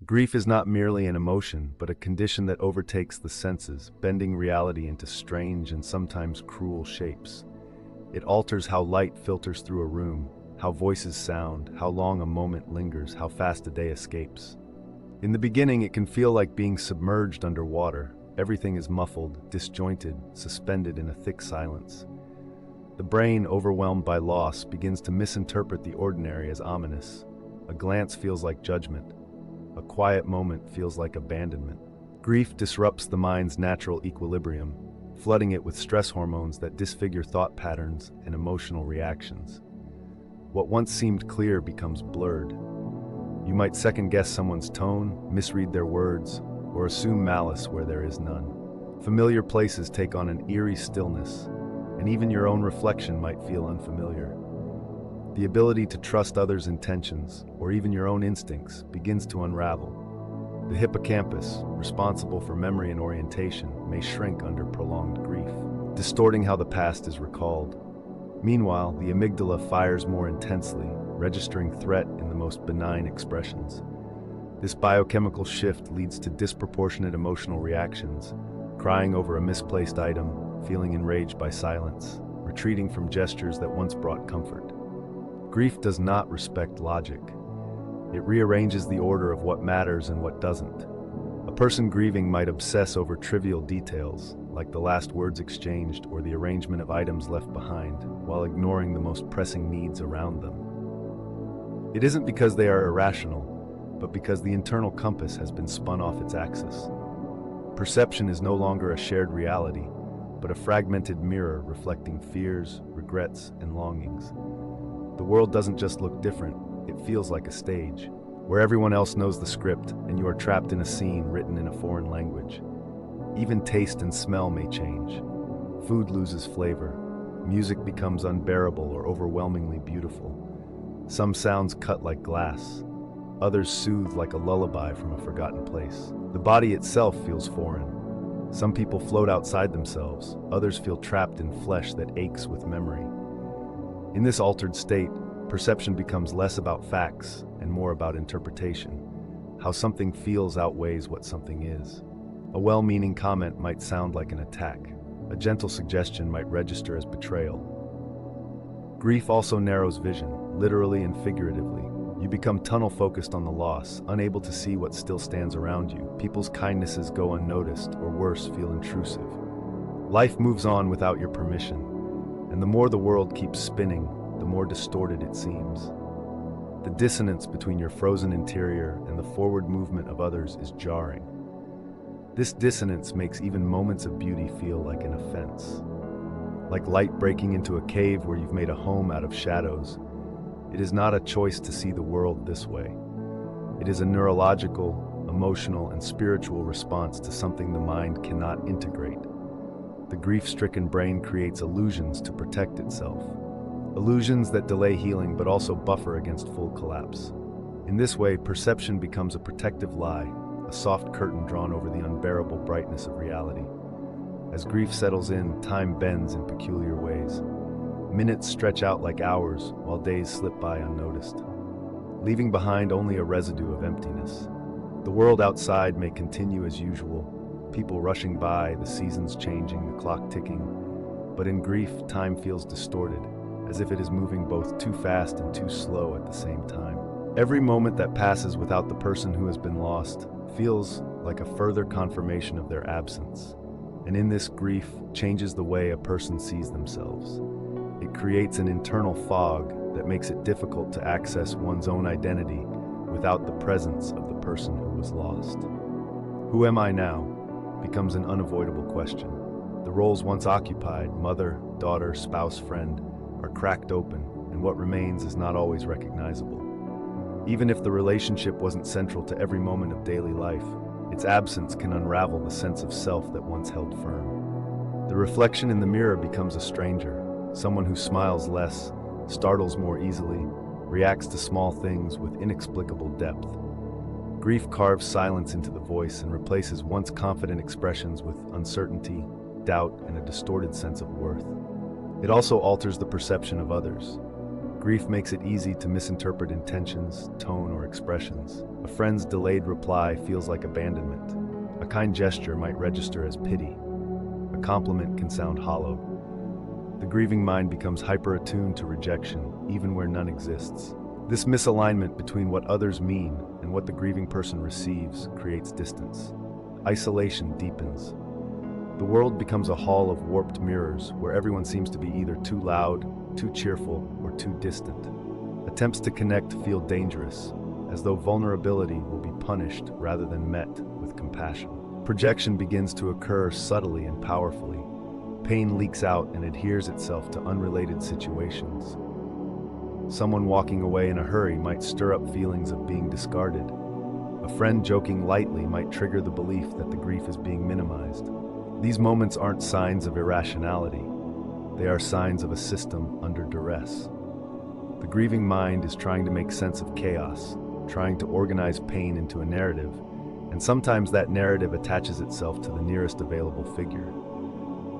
Grief is not merely an emotion, but a condition that overtakes the senses, bending reality into strange and sometimes cruel shapes. It alters how light filters through a room, how voices sound, how long a moment lingers, how fast a day escapes. In the beginning, it can feel like being submerged underwater. Everything is muffled, disjointed, suspended in a thick silence. The brain, overwhelmed by loss, begins to misinterpret the ordinary as ominous. A glance feels like judgment. A quiet moment feels like abandonment. Grief disrupts the mind's natural equilibrium, flooding it with stress hormones that disfigure thought patterns and emotional reactions. What once seemed clear becomes blurred. You might second-guess someone's tone, misread their words, or assume malice where there is none. Familiar places take on an eerie stillness, and even your own reflection might feel unfamiliar. The ability to trust others' intentions, or even your own instincts, begins to unravel. The hippocampus, responsible for memory and orientation, may shrink under prolonged grief, distorting how the past is recalled. Meanwhile, the amygdala fires more intensely, registering threat in the most benign expressions. This biochemical shift leads to disproportionate emotional reactions, crying over a misplaced item, feeling enraged by silence, retreating from gestures that once brought comfort. Grief does not respect logic. It rearranges the order of what matters and what doesn't. A person grieving might obsess over trivial details, like the last words exchanged or the arrangement of items left behind, while ignoring the most pressing needs around them. It isn't because they are irrational, but because the internal compass has been spun off its axis. Perception is no longer a shared reality, but a fragmented mirror reflecting fears, regrets, and longings. The world doesn't just look different, it feels like a stage, where everyone else knows the script and you are trapped in a scene written in a foreign language. Even taste and smell may change. Food loses flavor. Music becomes unbearable or overwhelmingly beautiful. Some sounds cut like glass. Others soothe like a lullaby from a forgotten place. The body itself feels foreign. Some people float outside themselves. Others feel trapped in flesh that aches with memory. In this altered state, perception becomes less about facts and more about interpretation. How something feels outweighs what something is. A well-meaning comment might sound like an attack. A gentle suggestion might register as betrayal. Grief also narrows vision, literally and figuratively. You become tunnel-focused on the loss, unable to see what still stands around you. People's kindnesses go unnoticed, or worse, feel intrusive. Life moves on without your permission. And the more the world keeps spinning, the more distorted it seems. The dissonance between your frozen interior and the forward movement of others is jarring. This dissonance makes even moments of beauty feel like an offense. Like light breaking into a cave where you've made a home out of shadows. It is not a choice to see the world this way. It is a neurological, emotional, and spiritual response to something the mind cannot integrate. The grief-stricken brain creates illusions to protect itself. Illusions that delay healing but also buffer against full collapse. In this way, perception becomes a protective lie, a soft curtain drawn over the unbearable brightness of reality. As grief settles in, time bends in peculiar ways. Minutes stretch out like hours, while days slip by unnoticed, leaving behind only a residue of emptiness. The world outside may continue as usual, people rushing by, the seasons changing, the clock ticking. But in grief, time feels distorted, as if it is moving both too fast and too slow at the same time. Every moment that passes without the person who has been lost feels like a further confirmation of their absence. And in this, grief changes the way a person sees themselves. It creates an internal fog that makes it difficult to access one's own identity without the presence of the person who was lost. Who am I now? Becomes an unavoidable question. The roles once occupied, mother, daughter, spouse, friend, are cracked open, and what remains is not always recognizable. Even if the relationship wasn't central to every moment of daily life, its absence can unravel the sense of self that once held firm. The reflection in the mirror becomes a stranger, someone who smiles less, startles more easily, reacts to small things with inexplicable depth. Grief carves silence into the voice and replaces once confident expressions with uncertainty, doubt, and a distorted sense of worth. It also alters the perception of others. Grief makes it easy to misinterpret intentions, tone, or expressions. A friend's delayed reply feels like abandonment. A kind gesture might register as pity. A compliment can sound hollow. The grieving mind becomes hyper-attuned to rejection, even where none exists. This misalignment between what others mean and what the grieving person receives creates distance. Isolation deepens. The world becomes a hall of warped mirrors where everyone seems to be either too loud, too cheerful, or too distant. Attempts to connect feel dangerous, as though vulnerability will be punished rather than met with compassion. Projection begins to occur subtly and powerfully. Pain leaks out and adheres itself to unrelated situations. Someone walking away in a hurry might stir up feelings of being discarded. A friend joking lightly might trigger the belief that the grief is being minimized. These moments aren't signs of irrationality. They are signs of a system under duress. The grieving mind is trying to make sense of chaos, trying to organize pain into a narrative, and sometimes that narrative attaches itself to the nearest available figure.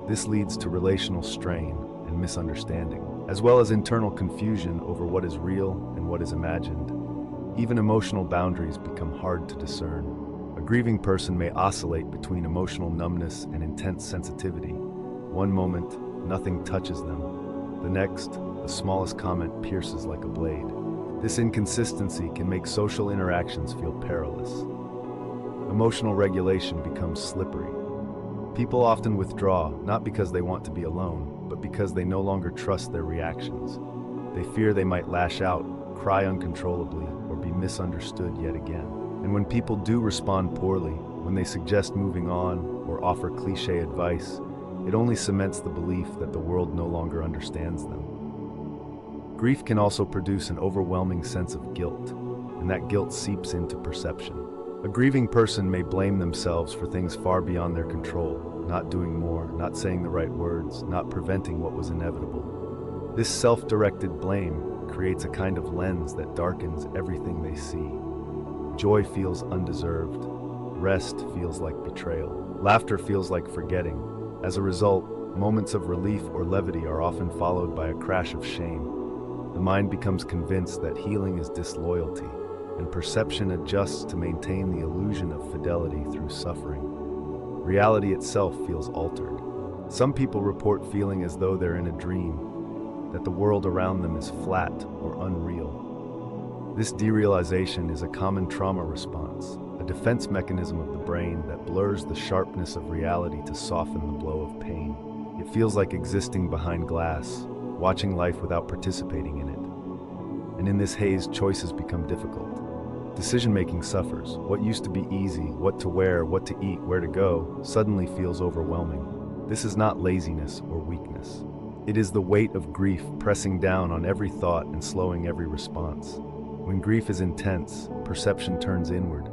This leads to relational strain and misunderstanding, as well as internal confusion over what is real and what is imagined. Even emotional boundaries become hard to discern. A grieving person may oscillate between emotional numbness and intense sensitivity. One moment, nothing touches them. The next, the smallest comment pierces like a blade. This inconsistency can make social interactions feel perilous. Emotional regulation becomes slippery. People often withdraw, not because they want to be alone, but because they no longer trust their reactions. They fear they might lash out, cry uncontrollably, or be misunderstood yet again. And when people do respond poorly, when they suggest moving on or offer cliché advice, it only cements the belief that the world no longer understands them. Grief can also produce an overwhelming sense of guilt, and that guilt seeps into perception. A grieving person may blame themselves for things far beyond their control, not doing more, not saying the right words, not preventing what was inevitable. This self-directed blame creates a kind of lens that darkens everything they see. Joy feels undeserved. Rest feels like betrayal. Laughter feels like forgetting. As a result, moments of relief or levity are often followed by a crash of shame. The mind becomes convinced that healing is disloyalty, and perception adjusts to maintain the illusion of fidelity through suffering. Reality itself feels altered. Some people report feeling as though they're in a dream, that the world around them is flat or unreal. This derealization is a common trauma response, a defense mechanism of the brain that blurs the sharpness of reality to soften the blow of pain. It feels like existing behind glass, watching life without participating in it. And in this haze, choices become difficult. Decision-making suffers. What used to be easy, what to wear, what to eat, where to go, suddenly feels overwhelming. This is not laziness or weakness. It is the weight of grief pressing down on every thought and slowing every response. When grief is intense, perception turns inward.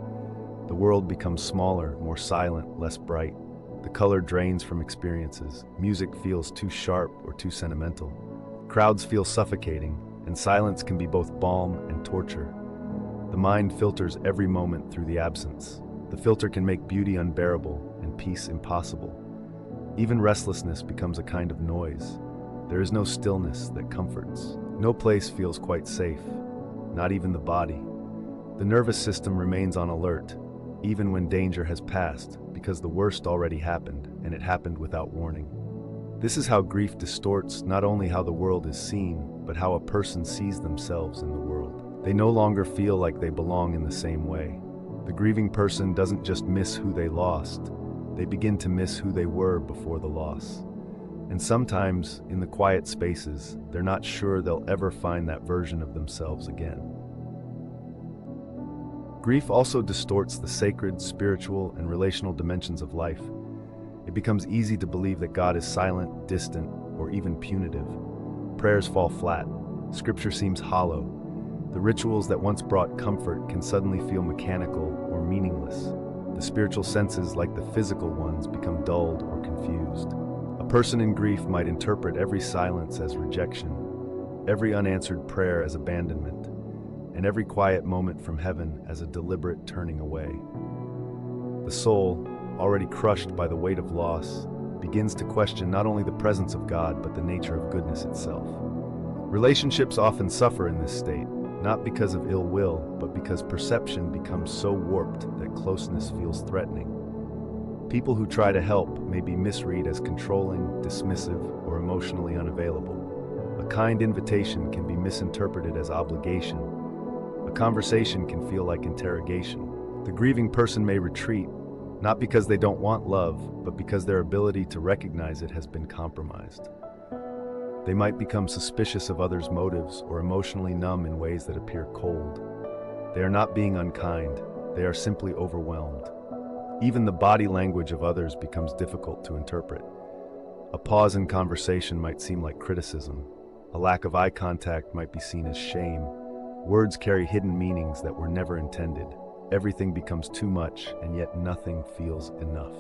The world becomes smaller, more silent, less bright. The color drains from experiences. Music feels too sharp or too sentimental. Crowds feel suffocating, and silence can be both balm and torture. The mind filters every moment through the absence. The filter can make beauty unbearable and peace impossible. Even restlessness becomes a kind of noise. There is no stillness that comforts. No place feels quite safe, not even the body. The nervous system remains on alert, even when danger has passed, because the worst already happened, and it happened without warning. This is how grief distorts not only how the world is seen, but how a person sees themselves in the world. They no longer feel like they belong in the same way. The grieving person doesn't just miss who they lost, they begin to miss who they were before the loss. And sometimes, in the quiet spaces, they're not sure they'll ever find that version of themselves again. Grief also distorts the sacred, spiritual, and relational dimensions of life. It becomes easy to believe that God is silent, distant, or even punitive. Prayers fall flat. Scripture seems hollow. The rituals that once brought comfort can suddenly feel mechanical or meaningless. The spiritual senses, like the physical ones, become dulled or confused. A person in grief might interpret every silence as rejection, every unanswered prayer as abandonment, and every quiet moment from heaven as a deliberate turning away. The soul, already crushed by the weight of loss, begins to question not only the presence of God, but the nature of goodness itself. Relationships often suffer in this state, not because of ill will, but because perception becomes so warped that closeness feels threatening. People who try to help may be misread as controlling, dismissive, or emotionally unavailable. A kind invitation can be misinterpreted as obligation. A conversation can feel like interrogation. The grieving person may retreat, not because they don't want love, but because their ability to recognize it has been compromised. They might become suspicious of others' motives or emotionally numb in ways that appear cold. They are not being unkind, they are simply overwhelmed. Even the body language of others becomes difficult to interpret. A pause in conversation might seem like criticism. A lack of eye contact might be seen as shame. Words carry hidden meanings that were never intended. Everything becomes too much, and yet nothing feels enough.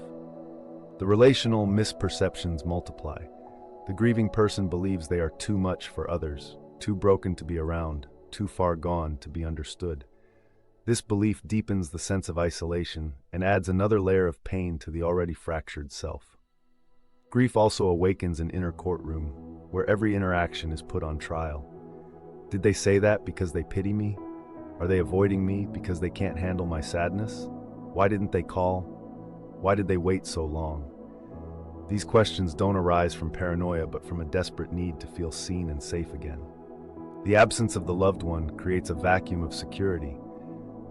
The relational misperceptions multiply. The grieving person believes they are too much for others, too broken to be around, too far gone to be understood. This belief deepens the sense of isolation and adds another layer of pain to the already fractured self. Grief also awakens an inner courtroom, where every interaction is put on trial. Did they say that because they pity me? Are they avoiding me because they can't handle my sadness? Why didn't they call? Why did they wait so long? These questions don't arise from paranoia, but from a desperate need to feel seen and safe again. The absence of the loved one creates a vacuum of security,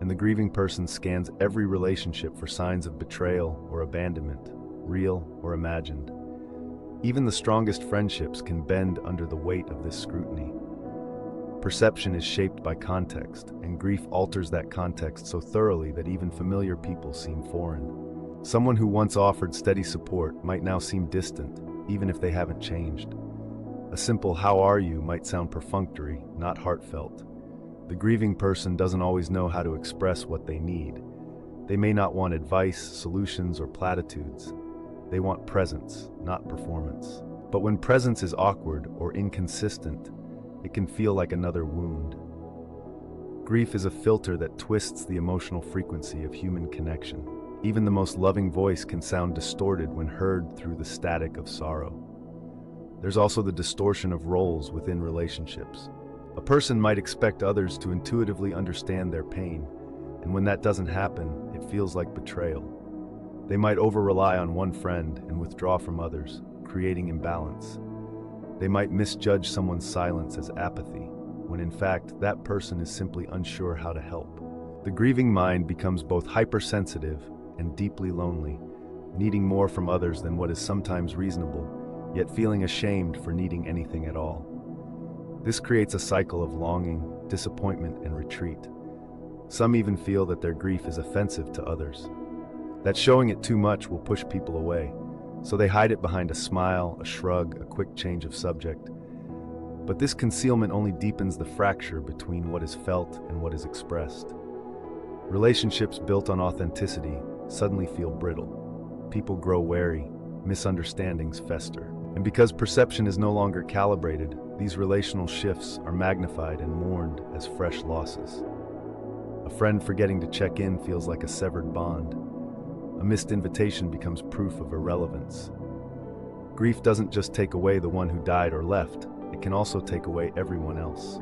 and the grieving person scans every relationship for signs of betrayal or abandonment, real or imagined. Even the strongest friendships can bend under the weight of this scrutiny. Perception is shaped by context, and grief alters that context so thoroughly that even familiar people seem foreign. Someone who once offered steady support might now seem distant, even if they haven't changed. A simple "how are you" might sound perfunctory, not heartfelt. The grieving person doesn't always know how to express what they need. They may not want advice, solutions, or platitudes. They want presence, not performance. But when presence is awkward or inconsistent, it can feel like another wound. Grief is a filter that twists the emotional frequency of human connection. Even the most loving voice can sound distorted when heard through the static of sorrow. There's also the distortion of roles within relationships. A person might expect others to intuitively understand their pain, and when that doesn't happen, it feels like betrayal. They might over-rely on one friend and withdraw from others, creating imbalance. They might misjudge someone's silence as apathy, when in fact that person is simply unsure how to help. The grieving mind becomes both hypersensitive and deeply lonely, needing more from others than what is sometimes reasonable, yet feeling ashamed for needing anything at all. This creates a cycle of longing, disappointment, and retreat. Some even feel that their grief is offensive to others, that showing it too much will push people away, so they hide it behind a smile, a shrug, a quick change of subject. But this concealment only deepens the fracture between what is felt and what is expressed. Relationships built on authenticity suddenly feel brittle. People grow wary, misunderstandings fester. And because perception is no longer calibrated, these relational shifts are magnified and mourned as fresh losses. A friend forgetting to check in feels like a severed bond. A missed invitation becomes proof of irrelevance. Grief doesn't just take away the one who died or left, it can also take away everyone else,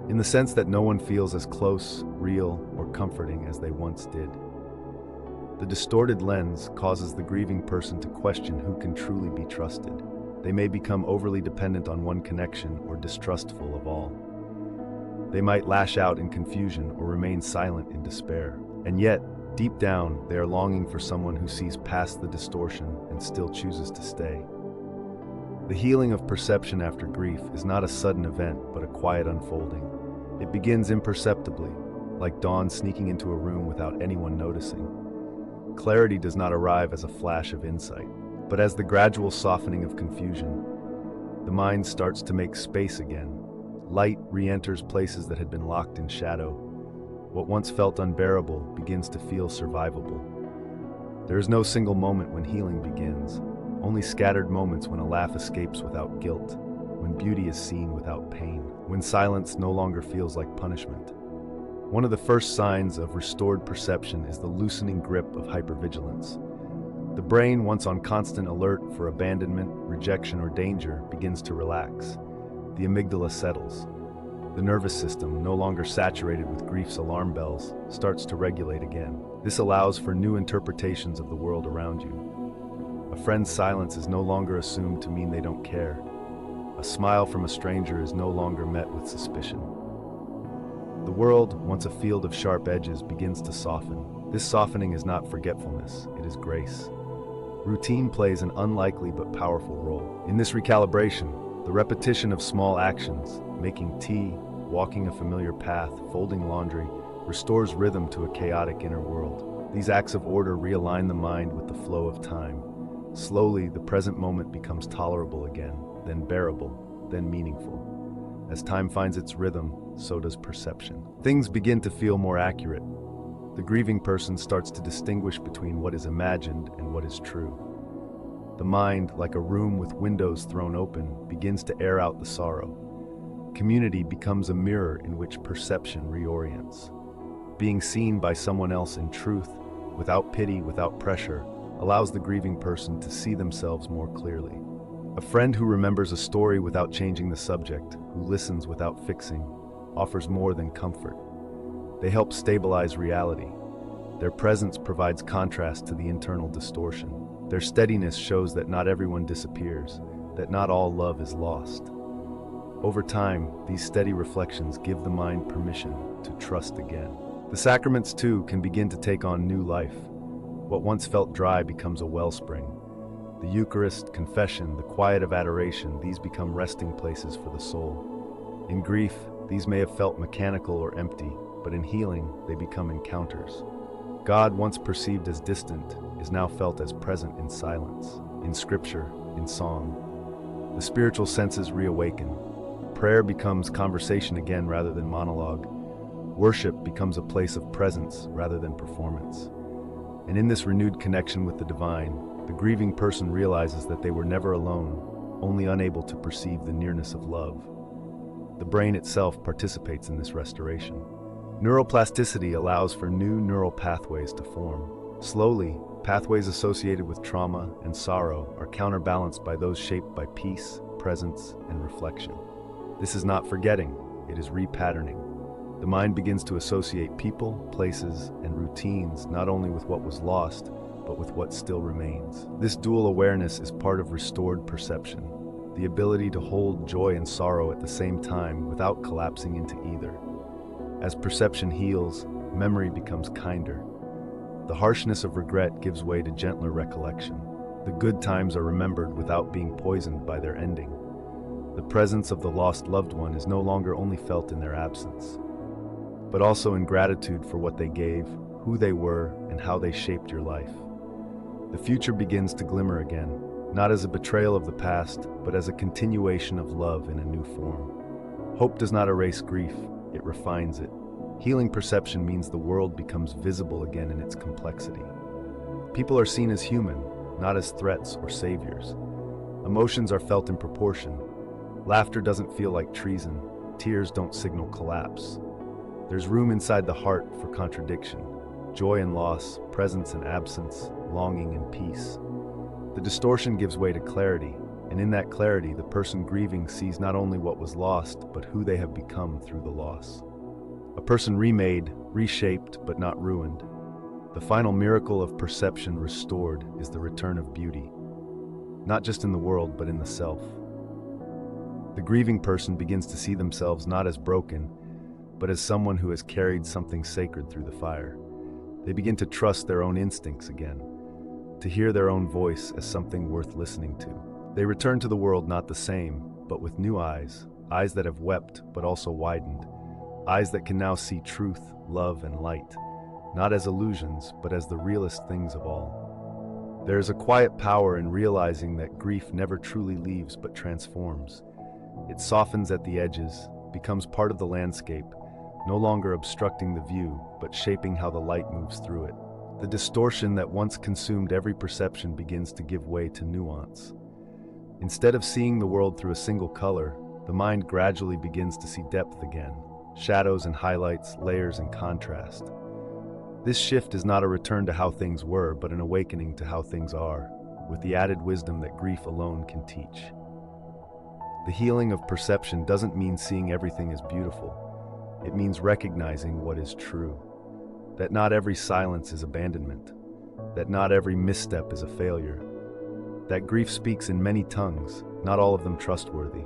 in the sense that no one feels as close, real, or comforting as they once did. The distorted lens causes the grieving person to question who can truly be trusted. They may become overly dependent on one connection or distrustful of all. They might lash out in confusion or remain silent in despair. And yet, deep down, they are longing for someone who sees past the distortion and still chooses to stay. The healing of perception after grief is not a sudden event, but a quiet unfolding. It begins imperceptibly, like dawn sneaking into a room without anyone noticing. Clarity does not arrive as a flash of insight, but as the gradual softening of confusion. The mind starts to make space again. Light re-enters places that had been locked in shadow. What once felt unbearable begins to feel survivable. There is no single moment when healing begins, only scattered moments when a laugh escapes without guilt, when beauty is seen without pain, when silence no longer feels like punishment. One of the first signs of restored perception is the loosening grip of hypervigilance. The brain, once on constant alert for abandonment, rejection, or danger, begins to relax. the amygdala settles. The nervous system, no longer saturated with grief's alarm bells, starts to regulate again. This allows for new interpretations of the world around you. A friend's silence is no longer assumed to mean they don't care. A smile from a stranger is no longer met with suspicion. The world, once a field of sharp edges, begins to soften. This softening is not forgetfulness, it is grace. Routine plays an unlikely but powerful role. In this recalibration, the repetition of small actions, making tea, walking a familiar path, folding laundry, restores rhythm to a chaotic inner world. These acts of order realign the mind with the flow of time. Slowly, the present moment becomes tolerable again, then bearable, then meaningful. As time finds its rhythm, so does perception. Things begin to feel more accurate. The grieving person starts to distinguish between what is imagined and what is true. The mind, like a room with windows thrown open, begins to air out the sorrow. Community becomes a mirror in which perception reorients. Being seen by someone else in truth, without pity, without pressure, allows the grieving person to see themselves more clearly. A friend who remembers a story without changing the subject, who listens without fixing, offers more than comfort. They help stabilize reality. Their presence provides contrast to the internal distortion. Their steadiness shows that not everyone disappears, that not all love is lost. Over time, these steady reflections give the mind permission to trust again. The sacraments, too, can begin to take on new life. What once felt dry becomes a wellspring. The Eucharist, confession, the quiet of adoration, these become resting places for the soul. In grief, these may have felt mechanical or empty, but in healing, they become encounters. God, once perceived as distant, is now felt as present in silence, in scripture, in song. The spiritual senses reawaken. Prayer becomes conversation again rather than monologue. Worship becomes a place of presence rather than performance. And in this renewed connection with the divine, the grieving person realizes that they were never alone, only unable to perceive the nearness of love. The brain itself participates in this restoration. Neuroplasticity allows for new neural pathways to form. Slowly, pathways associated with trauma and sorrow are counterbalanced by those shaped by peace, presence, and reflection. This is not forgetting, it is repatterning. The mind begins to associate people, places, and routines not only with what was lost, but with what still remains. This dual awareness is part of restored perception, the ability to hold joy and sorrow at the same time without collapsing into either. As perception heals, memory becomes kinder. The harshness of regret gives way to gentler recollection. The good times are remembered without being poisoned by their ending. The presence of the lost loved one is no longer only felt in their absence, but also in gratitude for what they gave, who they were, and how they shaped your life. The future begins to glimmer again, not as a betrayal of the past, but as a continuation of love in a new form. Hope does not erase grief, it refines it. Healing perception means the world becomes visible again in its complexity. People are seen as human, not as threats or saviors. Emotions are felt in proportion. Laughter doesn't feel like treason. Tears don't signal collapse. There's room inside the heart for contradiction, joy and loss, presence and absence, longing and peace. The distortion gives way to clarity, and in that clarity, the person grieving sees not only what was lost, but who they have become through the loss. A person remade, reshaped, but not ruined. The final miracle of perception restored is the return of beauty, not just in the world, but in the self. The grieving person begins to see themselves not as broken, but as someone who has carried something sacred through the fire. They begin to trust their own instincts again, to hear their own voice as something worth listening to. They return to the world not the same, but with new eyes, eyes that have wept but also widened, eyes that can now see truth, love, and light, not as illusions, but as the realest things of all. There is a quiet power in realizing that grief never truly leaves but transforms. It softens at the edges, becomes part of the landscape, no longer obstructing the view, but shaping how the light moves through it. The distortion that once consumed every perception begins to give way to nuance. Instead of seeing the world through a single color, the mind gradually begins to see depth again, shadows and highlights, layers and contrast. This shift is not a return to how things were, but an awakening to how things are, with the added wisdom that grief alone can teach. The healing of perception doesn't mean seeing everything as beautiful. It means recognizing what is true. That not every silence is abandonment. That not every misstep is a failure. That grief speaks in many tongues, not all of them trustworthy.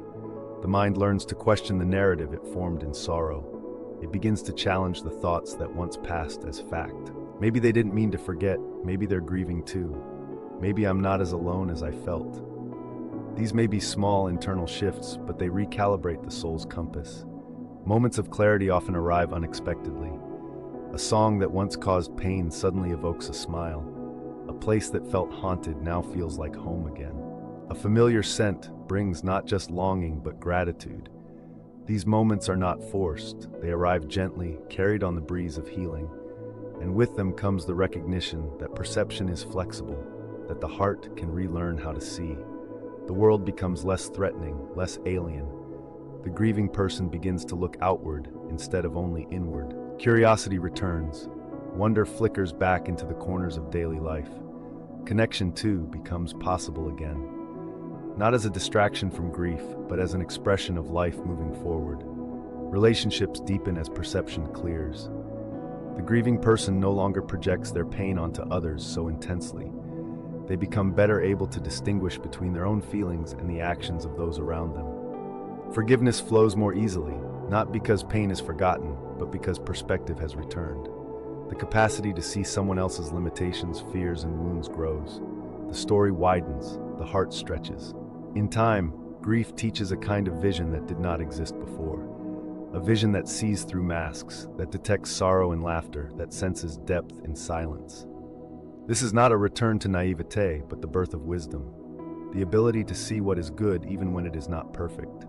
The mind learns to question the narrative it formed in sorrow. It begins to challenge the thoughts that once passed as fact. Maybe they didn't mean to forget. Maybe they're grieving too. Maybe I'm not as alone as I felt. These may be small internal shifts, but they recalibrate the soul's compass. Moments of clarity often arrive unexpectedly. A song that once caused pain suddenly evokes a smile. A place that felt haunted now feels like home again. A familiar scent brings not just longing but gratitude. These moments are not forced. They arrive gently, carried on the breeze of healing. And with them comes the recognition that perception is flexible, that the heart can relearn how to see. The world becomes less threatening, less alien. The grieving person begins to look outward instead of only inward. Curiosity returns. Wonder flickers back into the corners of daily life. Connection, too, becomes possible again. Not as a distraction from grief, but as an expression of life moving forward. Relationships deepen as perception clears. The grieving person no longer projects their pain onto others so intensely. They become better able to distinguish between their own feelings and the actions of those around them. Forgiveness flows more easily, not because pain is forgotten, but because perspective has returned. The capacity to see someone else's limitations, fears, and wounds grows. The story widens, the heart stretches. In time, grief teaches a kind of vision that did not exist before. A vision that sees through masks, that detects sorrow in laughter, that senses depth in silence. This is not a return to naivete, but the birth of wisdom. The ability to see what is good even when it is not perfect.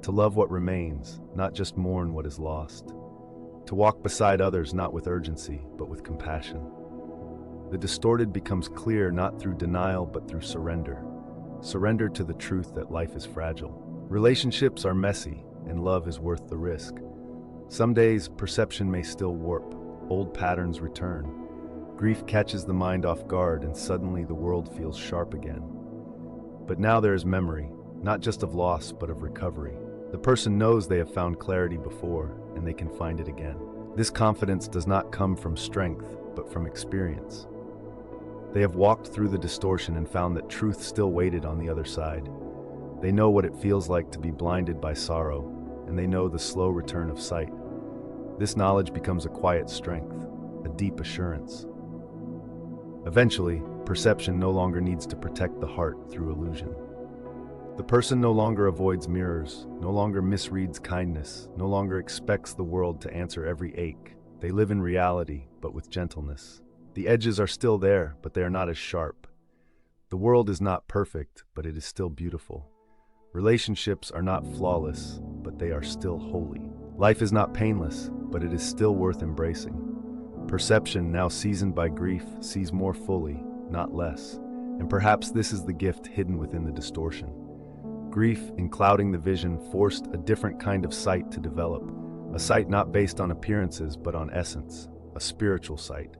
To love what remains, not just mourn what is lost. To walk beside others not with urgency, but with compassion. The distorted becomes clear not through denial, but through surrender. Surrender to the truth that life is fragile. Relationships are messy, and love is worth the risk. Some days, perception may still warp. Old patterns return. Grief catches the mind off guard, and suddenly the world feels sharp again. But now there is memory, not just of loss, but of recovery. The person knows they have found clarity before, and they can find it again. This confidence does not come from strength, but from experience. They have walked through the distortion and found that truth still waited on the other side. They know what it feels like to be blinded by sorrow, and they know the slow return of sight. This knowledge becomes a quiet strength, a deep assurance. Eventually, perception no longer needs to protect the heart through illusion. The person no longer avoids mirrors, no longer misreads kindness, no longer expects the world to answer every ache. They live in reality, but with gentleness. The edges are still there, but they are not as sharp. The world is not perfect, but it is still beautiful. Relationships are not flawless, but they are still holy. Life is not painless, but it is still worth embracing. Perception, now seasoned by grief, sees more fully, not less. And perhaps this is the gift hidden within the distortion. Grief, in clouding the vision, forced a different kind of sight to develop. A sight not based on appearances, but on essence. A spiritual sight.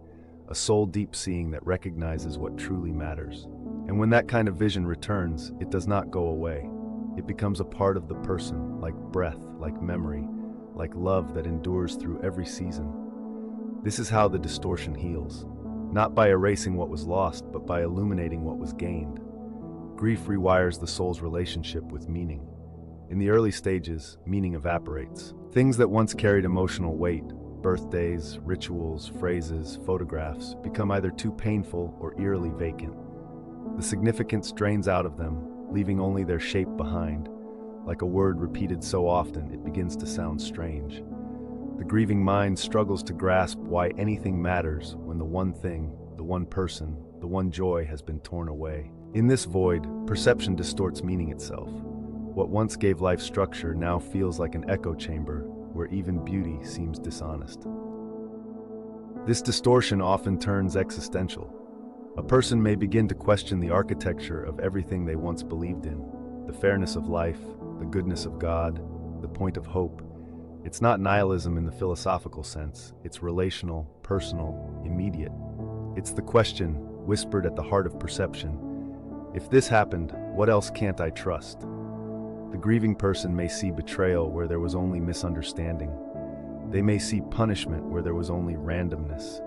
A soul-deep seeing that recognizes what truly matters. And when that kind of vision returns, it does not go away. It becomes a part of the person, like breath, like memory, like love that endures through every season. This is how the distortion heals. Not by erasing what was lost, but by illuminating what was gained. Grief rewires the soul's relationship with meaning. In the early stages, meaning evaporates. Things that once carried emotional weight, birthdays, rituals, phrases, photographs, become either too painful or eerily vacant. The significance drains out of them, leaving only their shape behind. Like a word repeated so often, it begins to sound strange. The grieving mind struggles to grasp why anything matters when the one thing, the one person, the one joy has been torn away. In this void, perception distorts meaning itself. What once gave life structure now feels like an echo chamber where even beauty seems dishonest. This distortion often turns existential. A person may begin to question the architecture of everything they once believed in, the fairness of life, the goodness of God, the point of hope. It's not nihilism in the philosophical sense. It's relational, personal, immediate. It's the question, whispered at the heart of perception. If this happened, what else can't I trust? The grieving person may see betrayal where there was only misunderstanding. They may see punishment where there was only randomness.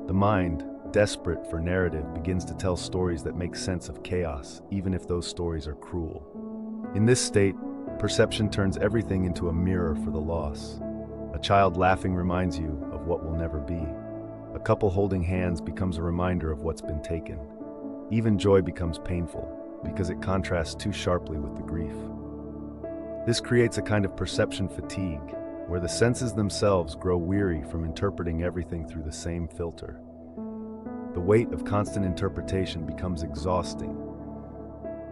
The mind, desperate for narrative, begins to tell stories that make sense of chaos, even if those stories are cruel. In this state, perception turns everything into a mirror for the loss. A child laughing reminds you of what will never be. A couple holding hands becomes a reminder of what's been taken. Even joy becomes painful, because it contrasts too sharply with the grief. This creates a kind of perception fatigue, where the senses themselves grow weary from interpreting everything through the same filter. The weight of constant interpretation becomes exhausting.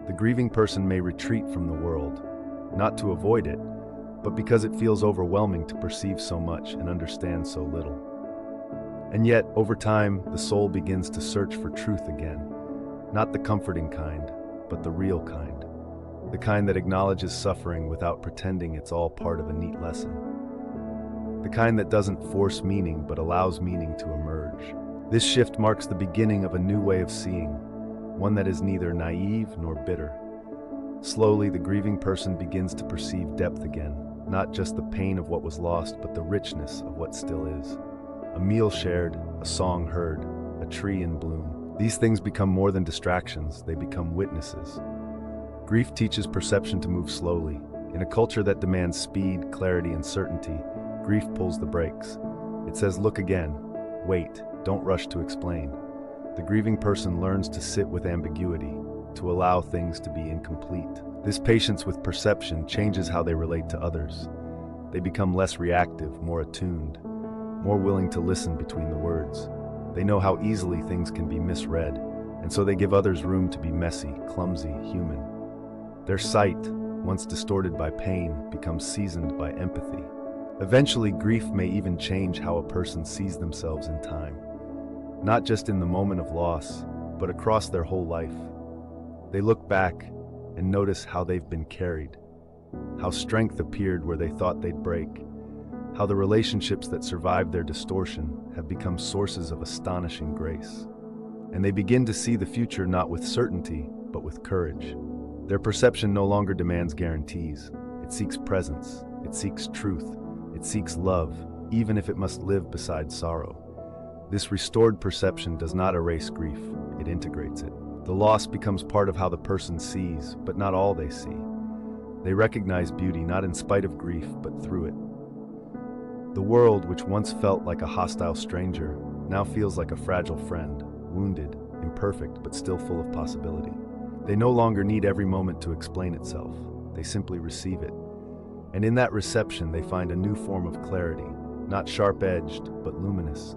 The grieving person may retreat from the world, not to avoid it, but because it feels overwhelming to perceive so much and understand so little. And yet, over time, the soul begins to search for truth again, not the comforting kind, but the real kind, the kind that acknowledges suffering without pretending it's all part of a neat lesson, the kind that doesn't force meaning but allows meaning to emerge. This shift marks the beginning of a new way of seeing, one that is neither naive nor bitter. Slowly, the grieving person begins to perceive depth again, not just the pain of what was lost, but the richness of what still is. A meal shared, a song heard, a tree in bloom. These things become more than distractions, they become witnesses. Grief teaches perception to move slowly. In a culture that demands speed, clarity, and certainty, grief pulls the brakes. It says, look again, wait, don't rush to explain. The grieving person learns to sit with ambiguity, to allow things to be incomplete. This patience with perception changes how they relate to others. They become less reactive, more attuned, more willing to listen between the words. They know how easily things can be misread, and so they give others room to be messy, clumsy, human. Their sight, once distorted by pain, becomes seasoned by empathy. Eventually, grief may even change how a person sees themselves in time. Not just in the moment of loss, but across their whole life. They look back and notice how they've been carried, how strength appeared where they thought they'd break, how the relationships that survived their distortion have become sources of astonishing grace. And they begin to see the future not with certainty, but with courage. Their perception no longer demands guarantees. It seeks presence, it seeks truth, it seeks love, even if it must live beside sorrow. This restored perception does not erase grief, it integrates it. The loss becomes part of how the person sees, but not all they see. They recognize beauty not in spite of grief, but through it. The world, which once felt like a hostile stranger, now feels like a fragile friend, wounded, imperfect, but still full of possibility. They no longer need every moment to explain itself. They simply receive it. And in that reception, they find a new form of clarity, not sharp-edged, but luminous,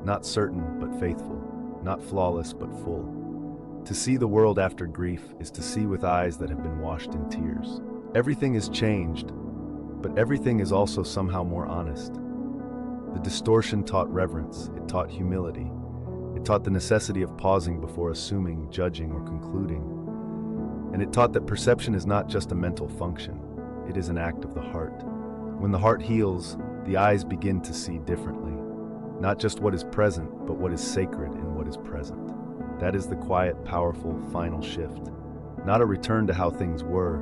not certain, but faithful, not flawless, but full. To see the world after grief is to see with eyes that have been washed in tears. Everything is changed, but everything is also somehow more honest. The distortion taught reverence, it taught humility, it taught the necessity of pausing before assuming, judging, or concluding. And it taught that perception is not just a mental function, it is an act of the heart. When the heart heals, the eyes begin to see differently. Not just what is present, but what is sacred in what is present. That is the quiet, powerful, final shift. Not a return to how things were,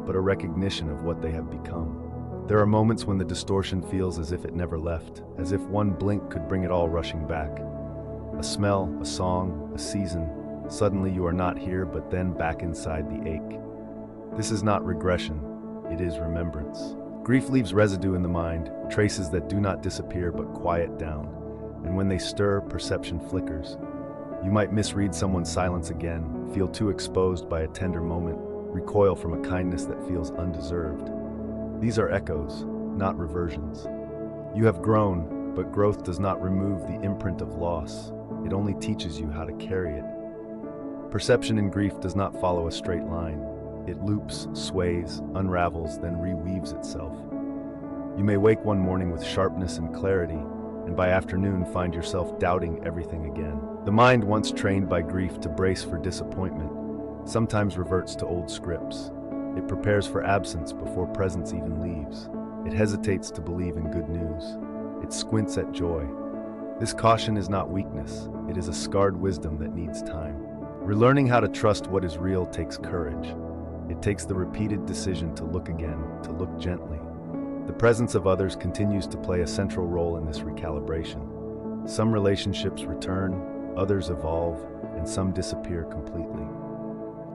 but a recognition of what they have become. There are moments when the distortion feels as if it never left, as if one blink could bring it all rushing back. A smell, a song, a season. Suddenly you are not here, but then back inside the ache. This is not regression, it is remembrance. Grief leaves residue in the mind, traces that do not disappear but quiet down. And when they stir, perception flickers. You might misread someone's silence again, feel too exposed by a tender moment, recoil from a kindness that feels undeserved. These are echoes, not reversions. You have grown, but growth does not remove the imprint of loss. It only teaches you how to carry it. Perception in grief does not follow a straight line. It loops, sways, unravels, then reweaves itself. You may wake one morning with sharpness and clarity, and by afternoon find yourself doubting everything again. The mind, once trained by grief to brace for disappointment, sometimes reverts to old scripts. It prepares for absence before presence even leaves. It hesitates to believe in good news. It squints at joy. This caution is not weakness, it is a scarred wisdom that needs time. Relearning how to trust what is real takes courage. It takes the repeated decision to look again, to look gently. The presence of others continues to play a central role in this recalibration. Some relationships return, others evolve, and some disappear completely.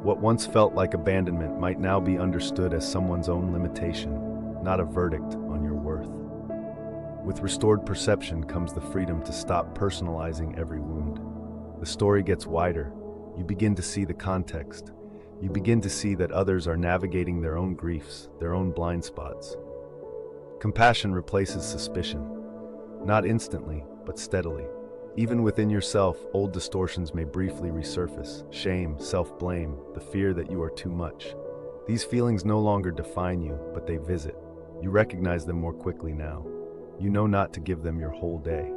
What once felt like abandonment might now be understood as someone's own limitation, not a verdict on your worth. With restored perception comes the freedom to stop personalizing every wound. The story gets wider. You begin to see the context. You begin to see that others are navigating their own griefs, their own blind spots. Compassion replaces suspicion, not instantly, but steadily. Even within yourself, old distortions may briefly resurface: shame, self-blame, the fear that you are too much. These feelings no longer define you, but they visit. You recognize them more quickly now. You know not to give them your whole day.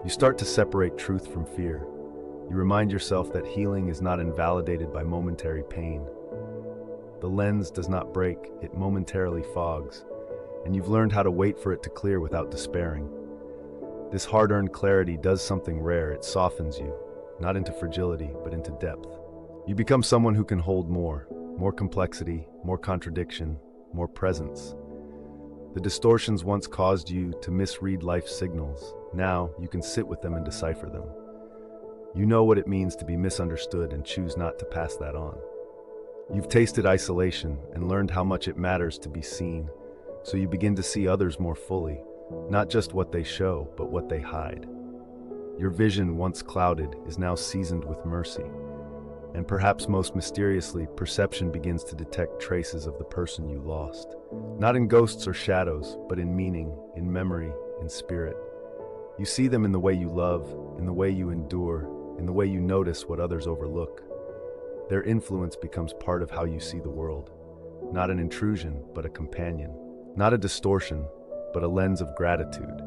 You start to separate truth from fear. You remind yourself that healing is not invalidated by momentary pain. The lens does not break, it momentarily fogs, and you've learned how to wait for it to clear without despairing. This hard-earned clarity does something rare. It softens you, not into fragility, but into depth. You become someone who can hold more complexity, more contradiction, more presence. The distortions once caused you to misread life's signals. Now you can sit with them and decipher them. You know what it means to be misunderstood and choose not to pass that on. You've tasted isolation and learned how much it matters to be seen, so you begin to see others more fully. Not just what they show, but what they hide. Your vision, once clouded, is now seasoned with mercy. And perhaps most mysteriously, perception begins to detect traces of the person you lost. Not in ghosts or shadows, but in meaning, in memory, in spirit. You see them in the way you love, in the way you endure, in the way you notice what others overlook. Their influence becomes part of how you see the world. Not an intrusion, but a companion. Not a distortion, but a lens of gratitude.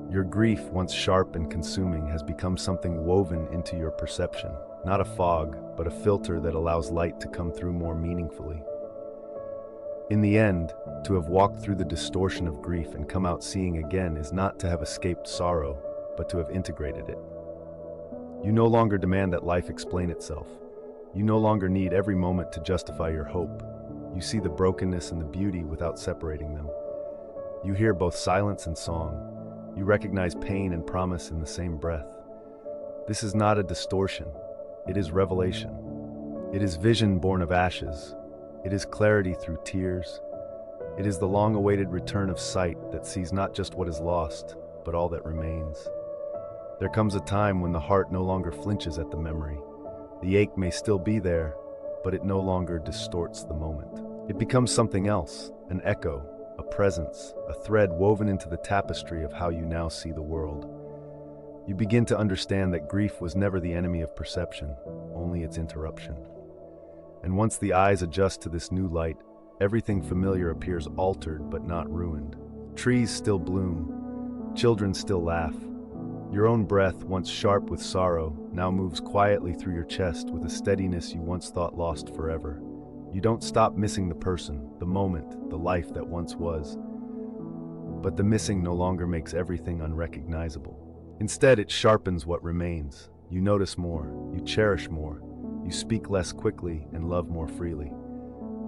Your grief, once sharp and consuming, has become something woven into your perception. Not a fog, but a filter that allows light to come through more meaningfully. In the end, to have walked through the distortion of grief and come out seeing again is not to have escaped sorrow, but to have integrated it. You no longer demand that life explain itself. You no longer need every moment to justify your hope. You see the brokenness and the beauty without separating them. You hear both silence and song. You recognize pain and promise in the same breath. This is not a distortion. It is revelation. It is vision born of ashes. It is clarity through tears. It is the long-awaited return of sight that sees not just what is lost, but all that remains. There comes a time when the heart no longer flinches at the memory. The ache may still be there, but it no longer distorts the moment. It becomes something else, an echo, a presence, a thread woven into the tapestry of how you now see the world. You begin to understand that grief was never the enemy of perception, only its interruption. And once the eyes adjust to this new light, everything familiar appears altered but not ruined. Trees still bloom, children still laugh. Your own breath, once sharp with sorrow, now moves quietly through your chest with a steadiness you once thought lost forever. You don't stop missing the person, the moment, the life that once was. But the missing no longer makes everything unrecognizable. Instead, it sharpens what remains. You notice more, you cherish more, you speak less quickly and love more freely.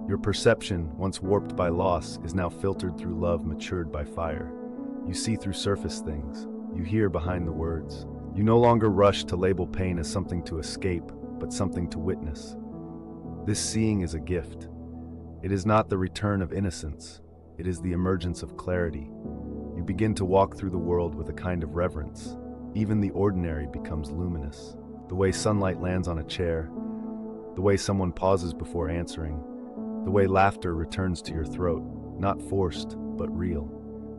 Your perception, once warped by loss, is now filtered through love matured by fire. You see through surface things. You hear behind the words. You no longer rush to label pain as something to escape, but something to witness. This seeing is a gift. It is not the return of innocence. It is the emergence of clarity. You begin to walk through the world with a kind of reverence. Even the ordinary becomes luminous. The way sunlight lands on a chair, the way someone pauses before answering, the way laughter returns to your throat, not forced, but real.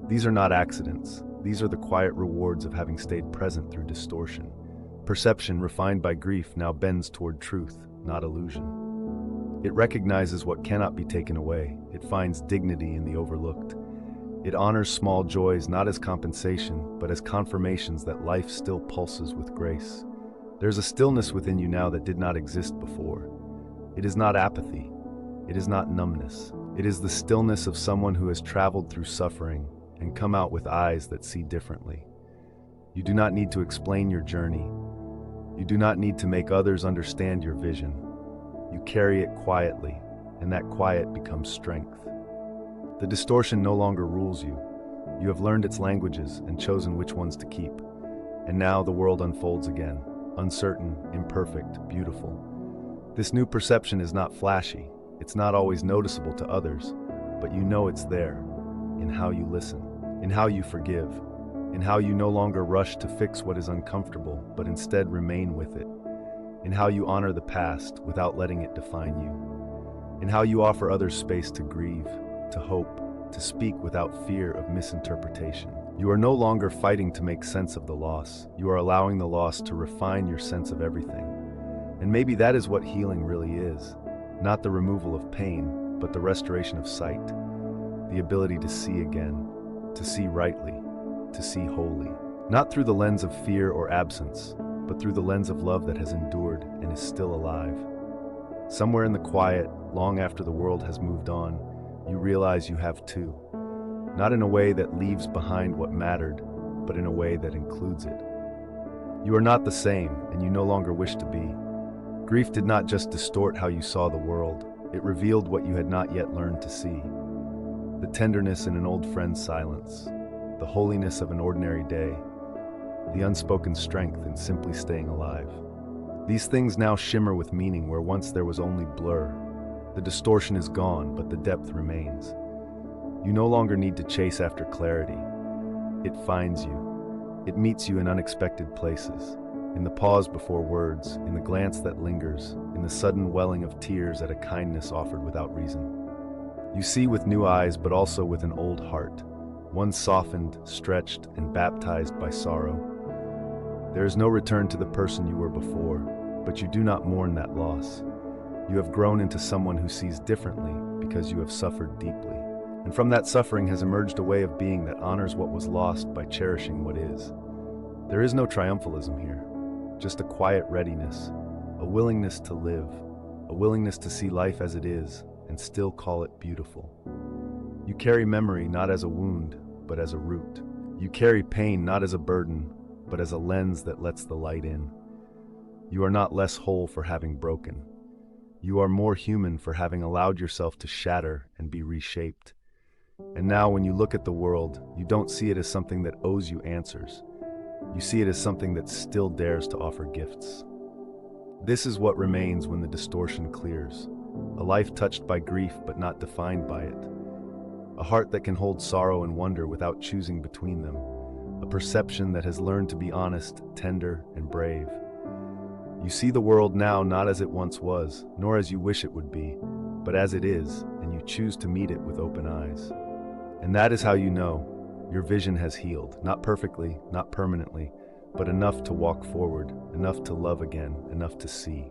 These are not accidents. These are the quiet rewards of having stayed present through distortion. Perception, refined by grief, now bends toward truth, not illusion. It recognizes what cannot be taken away. It finds dignity in the overlooked. It honors small joys not as compensation, but as confirmations that life still pulses with grace. There's a stillness within you now that did not exist before. It is not apathy. It is not numbness. It is the stillness of someone who has traveled through suffering and come out with eyes that see differently. You do not need to explain your journey. You do not need to make others understand your vision. You carry it quietly, and that quiet becomes strength. The distortion no longer rules you. You have learned its languages and chosen which ones to keep. And now the world unfolds again, uncertain, imperfect, beautiful. This new perception is not flashy. It's not always noticeable to others, but you know it's there, in how you listen, in how you forgive, in how you no longer rush to fix what is uncomfortable, but instead remain with it, in how you honor the past without letting it define you, in how you offer others space to grieve, to hope, to speak without fear of misinterpretation. You are no longer fighting to make sense of the loss. You are allowing the loss to refine your sense of everything. And maybe that is what healing really is. Not the removal of pain, but the restoration of sight. The ability to see again, to see rightly, to see wholly. Not through the lens of fear or absence, but through the lens of love that has endured and is still alive. Somewhere in the quiet, long after the world has moved on, you realize you have too. Not in a way that leaves behind what mattered, but in a way that includes it. You are not the same, and you no longer wish to be. Grief did not just distort how you saw the world, it revealed what you had not yet learned to see. The tenderness in an old friend's silence, the holiness of an ordinary day, the unspoken strength in simply staying alive. These things now shimmer with meaning where once there was only blur. The distortion is gone, but the depth remains. You no longer need to chase after clarity. It finds you. It meets you in unexpected places, in the pause before words, in the glance that lingers, in the sudden welling of tears at a kindness offered without reason. You see with new eyes, but also with an old heart, one softened, stretched, and baptized by sorrow. There is no return to the person you were before, but you do not mourn that loss. You have grown into someone who sees differently because you have suffered deeply. And from that suffering has emerged a way of being that honors what was lost by cherishing what is. There is no triumphalism here, just a quiet readiness, a willingness to live, a willingness to see life as it is and still call it beautiful. You carry memory not as a wound, but as a root. You carry pain not as a burden, but as a lens that lets the light in. You are not less whole for having broken. You are more human for having allowed yourself to shatter and be reshaped. And now when you look at the world, you don't see it as something that owes you answers. You see it as something that still dares to offer gifts. This is what remains when the distortion clears. A life touched by grief but not defined by it. A heart that can hold sorrow and wonder without choosing between them. A perception that has learned to be honest, tender, and brave. You see the world now not as it once was, nor as you wish it would be, but as it is, and you choose to meet it with open eyes. And that is how you know your vision has healed, not perfectly, not permanently, but enough to walk forward, enough to love again, enough to see.